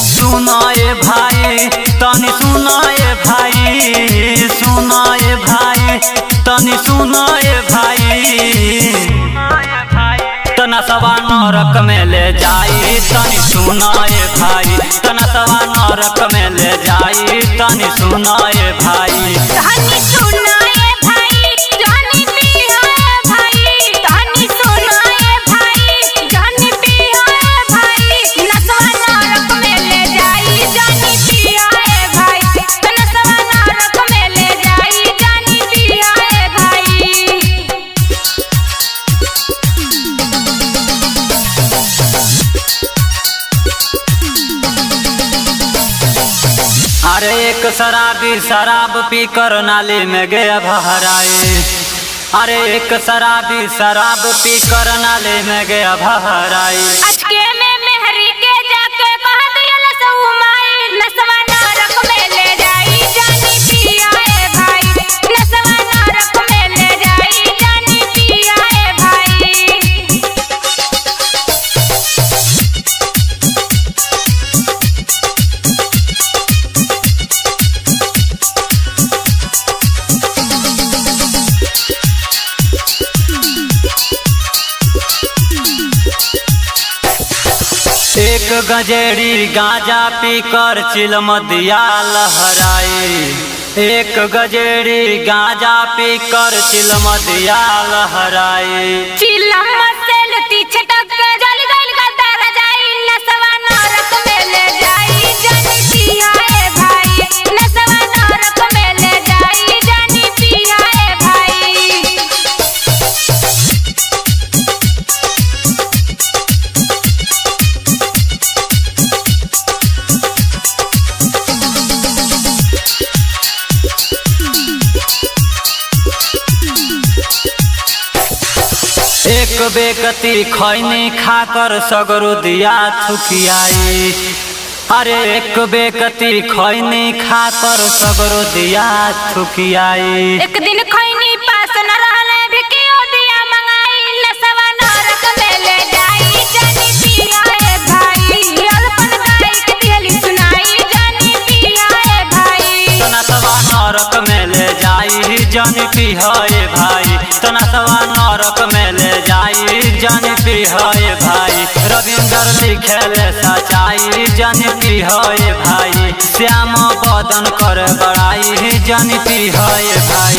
सुनाए भाई तनी सुनाए भाई, सुनाए भाई तनी सुनाए भाई, तना सवा नरक में ले जाई तनी सुनाए भाई, तना सवा नरक में ले जाई तनी सुनाए भाई। तनी सुनाए भाई जानी पियाए भाई, तनी सुनाए भाई जानी पियाए भाई, नसवा नरक में ले जाई जानी पियाए भाई, नसवा नरक में ले जाई जानी पियाए भाई। अरे एक शराबी शराब पीकर नाली में गया बहराए, अरे एक शराबी शराब पीकर नाली में गया बहराए। अचके में मेहरी के जाके कह दिया सउमाई, नसवा नरक में ले जाई जानी पियाए भाई, नसवा नरक में ले जाई जानी पियाए भाई। एक गजेड़ी गांजा पीकर चिलम दिया लहराए, एक गजेड़ी गांजा पीकर चिलम दिया लहराए। चिलम से लती छटक जल गइल गदर जाई, नसवा नरक में ले जाई जानी पियाए भाई, नसवा नरक में ले जाई जानी पियाए भाई। एक बेकती खैनी खाकर सगरो दिया थुकियाई, अरे एक बेकती खैनी खाकर सगरो दिया थुकियाई। एक दिन खैनी पास न रहले भिकियो दिया मंगाई, नसवा नरक में ले जाई जानी पियाए भाई, अलपन गाई के दिहली सुनाई जानी पियाए भाई। तना सवा नरक में ले जाई जानी पियाए भाई, तना सवा नरक में ले जाई जानी पियाए भाई। रविंदर लिखेले सच्चाई जानी पियाए भाई, श्याम बदन कर बड़ाई जानी पियाए भाई।